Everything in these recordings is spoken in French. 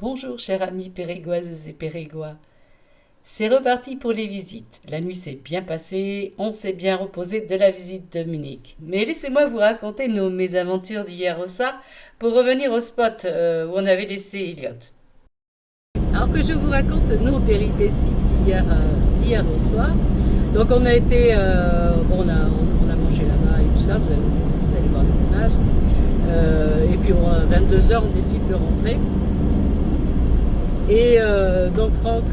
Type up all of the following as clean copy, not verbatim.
Bonjour chers amis pérégoises et pérégois. C'est reparti pour les visites. La nuit s'est bien passée, on s'est bien reposé de la visite de Munich. Mais laissez-moi vous raconter nos mésaventures d'hier au soir pour revenir au spot où on avait laissé Elliot. Alors que je vous raconte nos péripéties d'hier au soir. Donc on a été, on a mangé là-bas et tout ça, vous allez voir les images. Et puis à 22h on décide de rentrer. Et donc Franck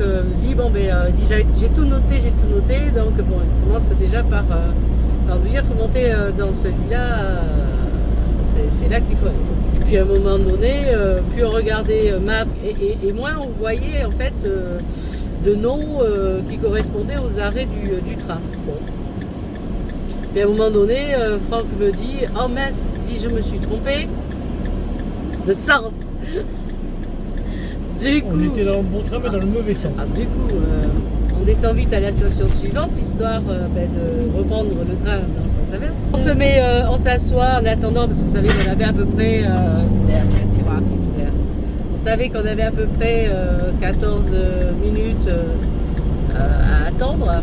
dit dit, j'ai tout noté, donc bon, il commence déjà par nous dire faut monter dans celui-là, c'est là qu'il faut aller. Et puis à un moment donné, plus on regardait Maps et moins on voyait en fait de noms qui correspondaient aux arrêts du train. Bon. Et à un moment donné, Franck me dit oh mince, je me suis trompé de sens. On était dans le bon train mais dans le mauvais sens. Du coup, on descend vite à la station suivante histoire de reprendre le train dans le sens inverse. On s'assoit en attendant parce qu'on savait qu'on avait à peu près on savait qu'on avait à peu près 14 minutes à attendre.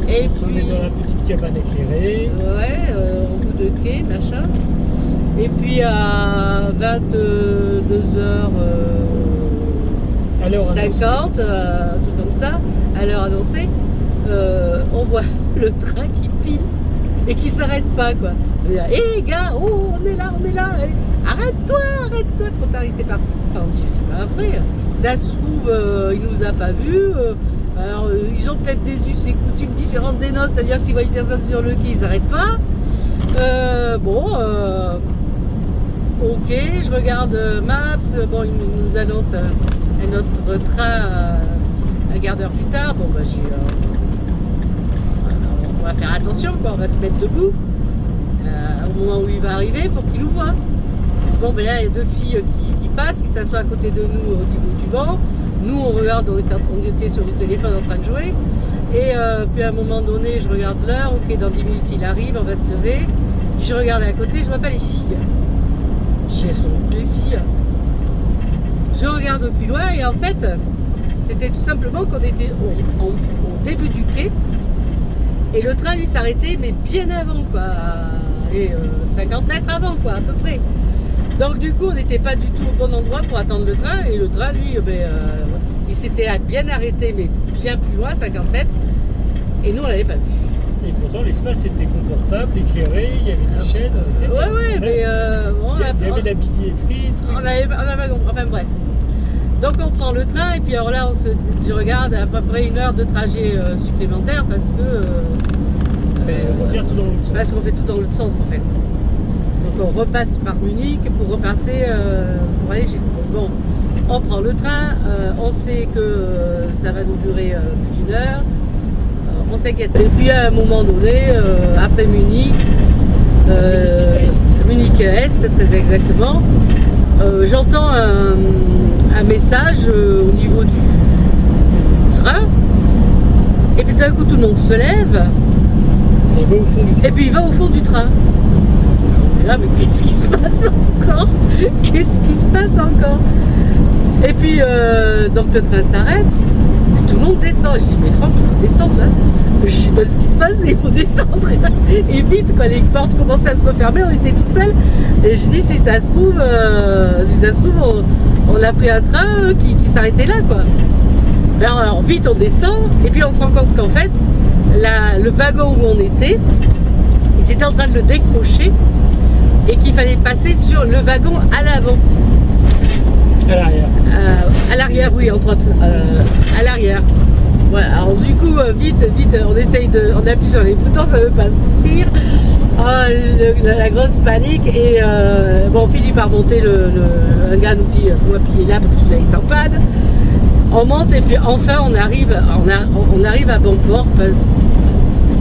Et on puis, est dans la petite cabane éclairée. Ouais, au bout de quai, machin. Et puis à 22h 50, tout comme ça, à l'heure annoncée, on voit le train qui file et qui s'arrête pas quoi. Hé gars, oh on est là, arrête-toi, quand t'es parti. Enfin, on dit c'est pas vrai, ça se trouve il nous a pas vus. Alors ils ont peut-être des us et coutumes différentes des nôtres, c'est-à-dire s'ils voient une personne sur le quai, ils s'arrêtent pas. Ok, je regarde Maps, bon il nous annonce un autre train un quart d'heure plus tard. Bon bah on va faire attention quoi, on va se mettre debout au moment où il va arriver pour qu'il nous voit. Bon ben là il y a deux filles qui passent, qui s'assoient à côté de nous au niveau du banc. Nous on regarde, on était sur le téléphone en train de jouer. Et puis à un moment donné je regarde l'heure, ok dans 10 minutes il arrive, on va se lever. Je regarde à côté, je vois pas les filles. Chez son les filles. Je regarde au plus loin et en fait, c'était tout simplement qu'on était au début du quai et le train lui s'arrêtait mais bien avant quoi, 50 mètres avant quoi à peu près. Donc du coup on n'était pas du tout au bon endroit pour attendre le train et le train lui, il s'était bien arrêté mais bien plus loin, 50 mètres et nous on l'avait pas vu. Et pourtant l'espace était confortable, éclairé, il y avait des chaises. Ouais, mais il y avait la billetterie. On avait enfin bref. Donc on prend le train et puis alors là je regarde à peu près 1 heure de trajet supplémentaire parce que on va faire tout dans l'autre sens. Parce qu'on fait tout dans l'autre sens en fait. Donc on repasse par Munich pour repasser pour aller chez nous. Bon, on prend le train, on sait que ça va nous durer plus d'1 heure. On s'inquiète. Et puis à un moment donné, après Munich, Munich Est, très exactement, j'entends un message au niveau du train. Et puis d'un coup tout le monde se lève. Et puis il va au fond du train. Et là, mais qu'est-ce qui se passe encore? Et puis donc le train s'arrête. Tout le monde descend. Je dis mais Franck, il faut descendre là. Je sais pas ce qui se passe, mais il faut descendre. Et vite, quand les portes commençaient à se refermer, on était tout seuls. Et je dis si ça se trouve, on a pris un train qui s'arrêtait là quoi. Alors vite on descend et puis on se rend compte qu'en fait le wagon où on était, ils étaient en train de le décrocher et qu'il fallait passer sur le wagon à l'avant. À l'arrière. À l'arrière, oui, entre autres. À l'arrière. Voilà, alors du coup, vite, on appuie sur les boutons, ça veut pas s'ouvrir. La grosse panique. Et on finit par monter. Un gars nous dit faut appuyer là parce qu'il a été en panne. On monte et puis enfin on arrive à bon port.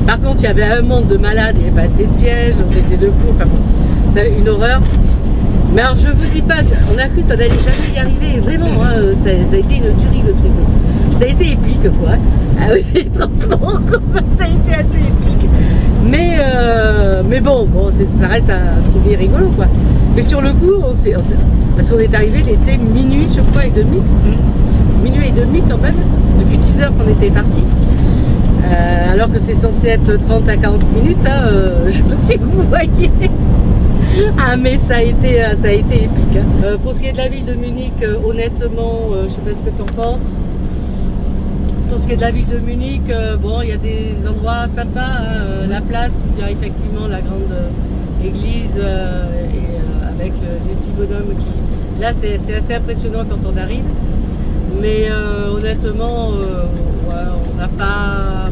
Par contre, il y avait un monde de malades, il n'y avait pas assez de sièges, on était debout. Enfin bon, c'est une horreur. Mais alors je vous dis pas, on a cru qu'on n'allait jamais y arriver, vraiment, hein, ça a été une tuerie le truc. Ça a été épique quoi. Ah oui, les transports en commun, ça a été assez épique. Mais Mais bon, ça reste un souvenir rigolo, quoi. Mais sur le coup, parce qu'on est arrivé, il était minuit, je crois, et demi. Minuit et demi quand même, depuis 10 heures qu'on était partis. Alors que c'est censé être 30 à 40 minutes, hein, je sais pas si vous voyez. Ah, mais ça a été épique. Hein. Pour ce qui est de la ville de Munich, honnêtement, je sais pas ce que tu en penses. Pour ce qui est de la ville de Munich, il y a des endroits sympas, hein, la place où il y a effectivement la grande église avec les petits bonhommes qui... Là, c'est assez impressionnant quand on arrive. Mais honnêtement, on n'a pas...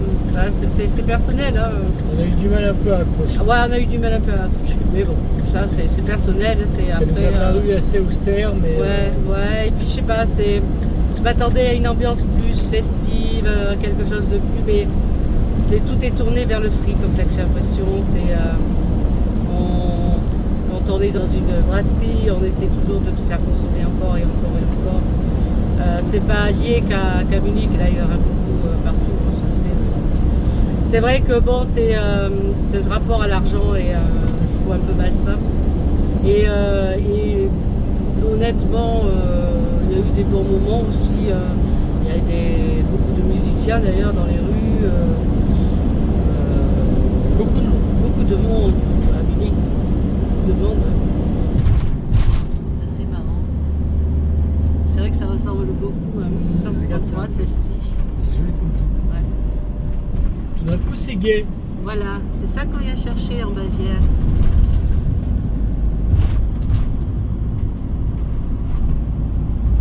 c'est personnel. Hein. On a eu du mal un peu à accrocher. Ouais, on a eu du mal un peu à accrocher. Mais bon, ça c'est personnel. Ça nous a paru assez austère, mais... Ouais, et puis je sais pas, je m'attendais à une ambiance plus festive, quelque chose de plus, mais tout est tourné vers le fric en fait, j'ai l'impression. Quand on est dans une brasserie, on essaie toujours de te faire consommer encore et encore et encore. C'est pas lié qu'à Munich d'ailleurs, hein, beaucoup partout. C'est vrai que ce rapport à l'argent est, je trouve, un peu malsain. Et honnêtement, il y a eu des bons moments aussi. Il y a beaucoup de musiciens d'ailleurs dans les rues. Beaucoup de monde à Munich. Beaucoup de monde. C'est marrant. C'est vrai que ça ressemble beaucoup à 1663, celle-ci. C'est joli comme tout. Ouais. Tout d'un coup, c'est gai. Voilà, c'est ça qu'on vient chercher en Bavière.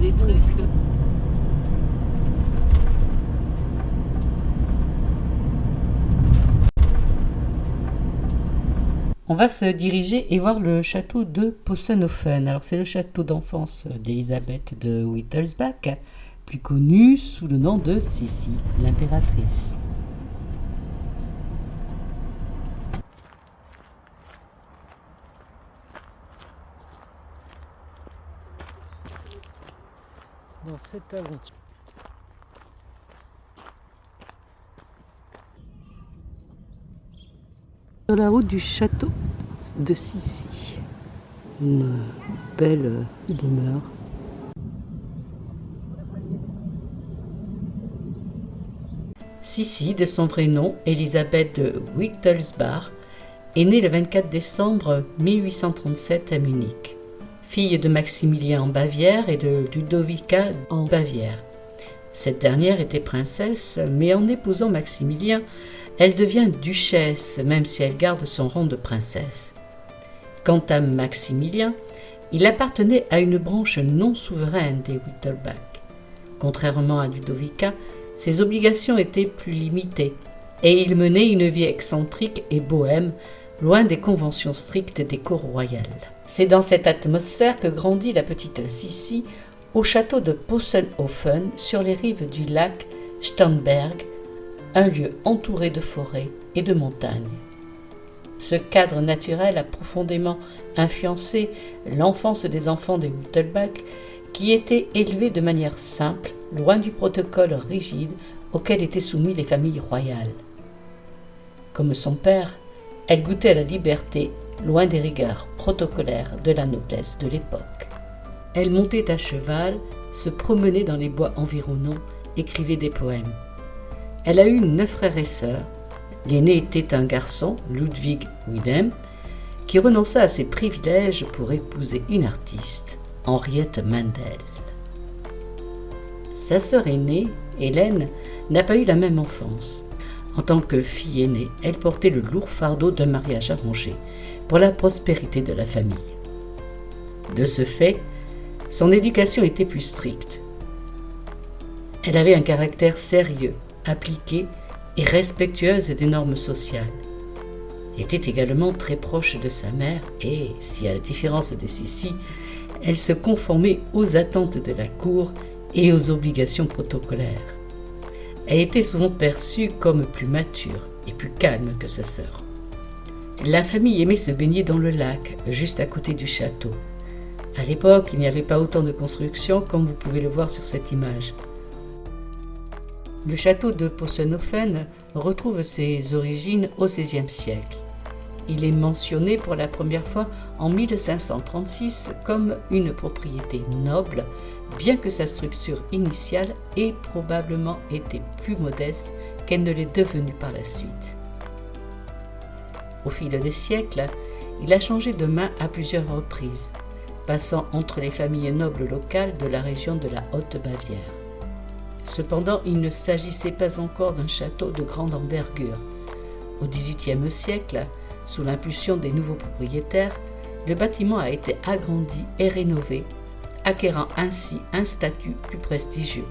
Des trucs. On va se diriger et voir le château de Possenhofen. Alors c'est le château d'enfance d'Elisabeth de Wittelsbach, plus connu sous le nom de Sissi, l'impératrice. Dans cette aventure. Sur la route du château de Sissi, une belle demeure. Sissi, de son vrai nom, Elisabeth de Wittelsbach, est née le 24 décembre 1837 à Munich. Fille de Maximilien en Bavière et de Ludovica en Bavière. Cette dernière était princesse, mais en épousant Maximilien, elle devient duchesse, même si elle garde son rang de princesse. Quant à Maximilien, il appartenait à une branche non souveraine des Wittelsbach. Contrairement à Ludovica, ses obligations étaient plus limitées, et il menait une vie excentrique et bohème, loin des conventions strictes des cours royales. C'est dans cette atmosphère que grandit la petite Sissi au château de Possenhofen, sur les rives du lac Starnberg, un lieu entouré de forêts et de montagnes. Ce cadre naturel a profondément influencé l'enfance des enfants des Wittelsbach, qui étaient élevés de manière simple, loin du protocole rigide auquel étaient soumises les familles royales. Comme son père, elle goûtait à la liberté, loin des rigueurs protocolaires de la noblesse de l'époque. Elle montait à cheval, se promenait dans les bois environnants, écrivait des poèmes. Elle a eu 9 frères et sœurs. L'aîné était un garçon, Ludwig Wilhelm, qui renonça à ses privilèges pour épouser une artiste, Henriette Mandel. Sa sœur aînée, Hélène, n'a pas eu la même enfance. En tant que fille aînée, elle portait le lourd fardeau d'un mariage arrangé pour la prospérité de la famille. De ce fait, son éducation était plus stricte. Elle avait un caractère sérieux, appliquée et respectueuse des normes sociales. Elle était également très proche de sa mère et, si à la différence de Sissi, elle se conformait aux attentes de la cour et aux obligations protocolaires. Elle était souvent perçue comme plus mature et plus calme que sa sœur. La famille aimait se baigner dans le lac, juste à côté du château. À l'époque, il n'y avait pas autant de constructions comme vous pouvez le voir sur cette image. Le château de Possenhofen retrouve ses origines au XVIe siècle. Il est mentionné pour la première fois en 1536 comme une propriété noble, bien que sa structure initiale ait probablement été plus modeste qu'elle ne l'est devenue par la suite. Au fil des siècles, il a changé de main à plusieurs reprises, passant entre les familles nobles locales de la région de la Haute-Bavière. Cependant, il ne s'agissait pas encore d'un château de grande envergure. Au XVIIIe siècle, sous l'impulsion des nouveaux propriétaires, le bâtiment a été agrandi et rénové, acquérant ainsi un statut plus prestigieux.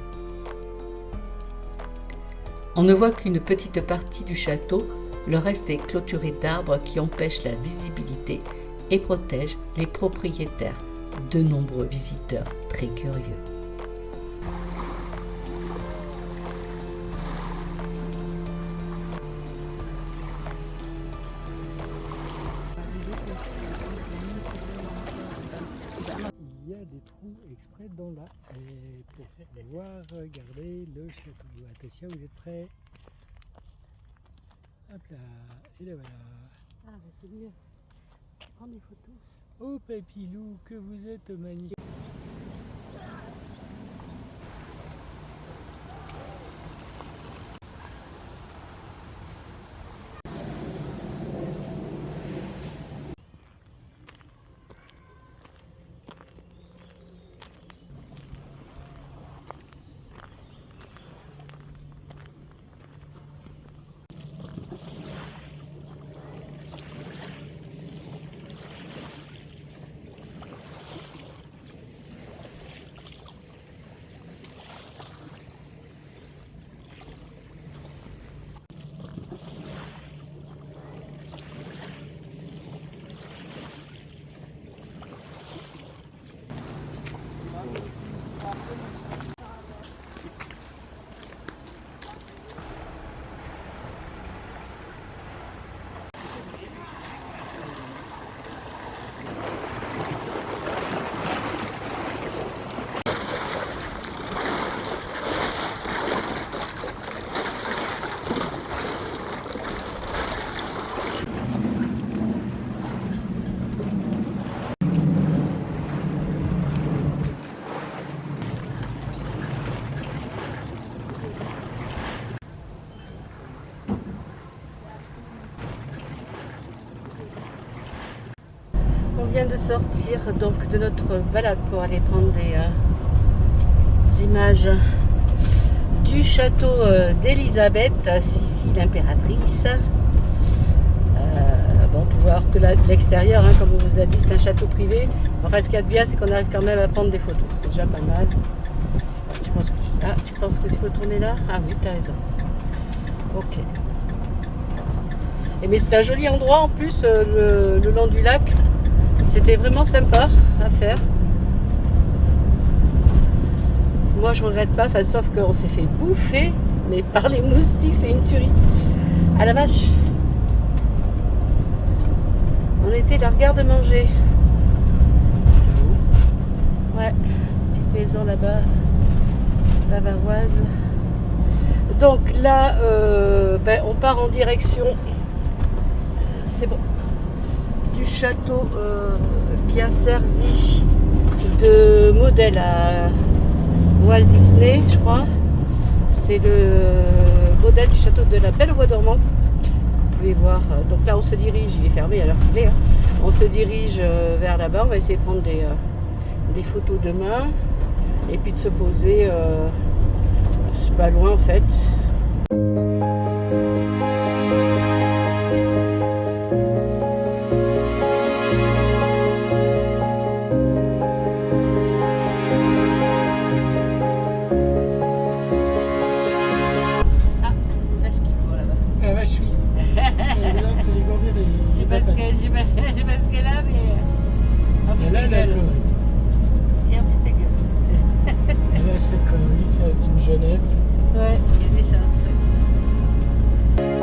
On ne voit qu'une petite partie du château, le reste est clôturé d'arbres qui empêchent la visibilité et protègent les propriétaires, de nombreux visiteurs très curieux. Il y a des trous exprès dans la haie pour pouvoir regarder le château. Attention, vous êtes prêts? Hop là, et là voilà. Ah, bah c'est mieux. Prends des photos. Oh papilou, que vous êtes magnifique. On vient de sortir donc de notre balade pour aller prendre des images du château d'Élisabeth, Sissi l'impératrice. Bon, on peut voir que l'extérieur, hein, comme on vous a dit, c'est un château privé. Enfin, ce qu'il y a de bien, c'est qu'on arrive quand même à prendre des photos. C'est déjà pas mal. Tu penses qu'il faut tourner là? Ah oui, t'as raison. Ok. Et mais c'est un joli endroit en plus, le long du lac. C'était vraiment sympa à faire. Moi je regrette pas, sauf qu'on s'est fait bouffer, mais par les moustiques, c'est une tuerie. À la vache. On était leur garde-manger. Ouais, petite maison là-bas, bavaroise. Donc là, on part en direction. C'est bon. Du château qui a servi de modèle à Walt Disney, je crois. C'est le modèle du château de la Belle au Bois dormant. Vous pouvez voir. Donc là, on se dirige, il est fermé à l'heure qu'il est. Hein. On se dirige vers là-bas. On va essayer de prendre des photos demain et puis de se poser pas loin en fait. Parce que là, mais en plus c'est gueule. Et en plus c'est gueule. Elle a cette connerie, ça va être une jeunette. Ouais, il y a des chances. Ouais.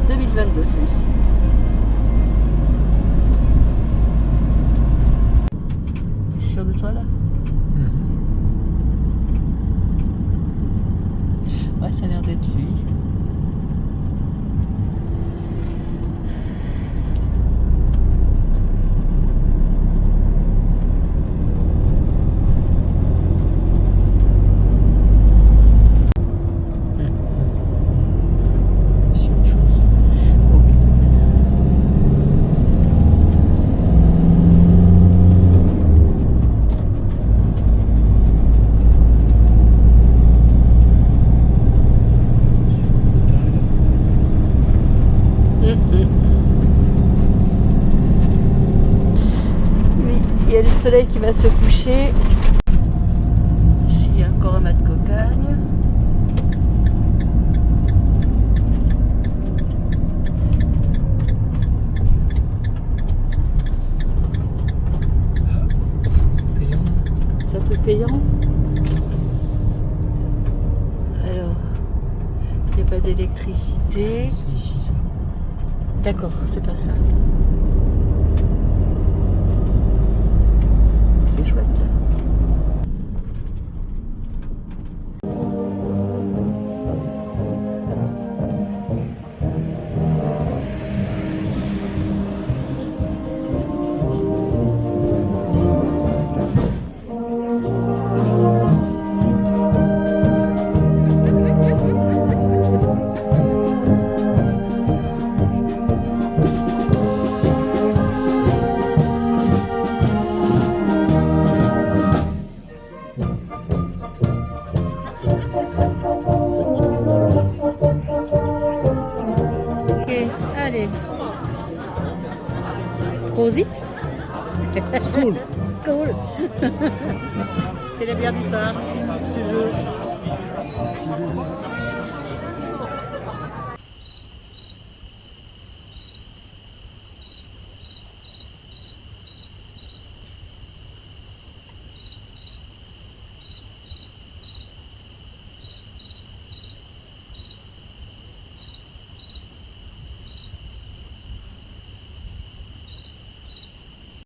2022 celui-ci. T'es sûr de toi là? Ouais, ça a l'air d'être lui. C'est autre chose. Oui, il y a le soleil qui va se coucher. Ici, il y a encore un mat de cocagne. C'est un truc payant. Alors, il n'y a pas d'électricité. C'est ici ça. D'accord, c'est pas ça. C'est chouette là. Ok, allez. Prosit. School. Skål. C'est la bière du soir, toujours.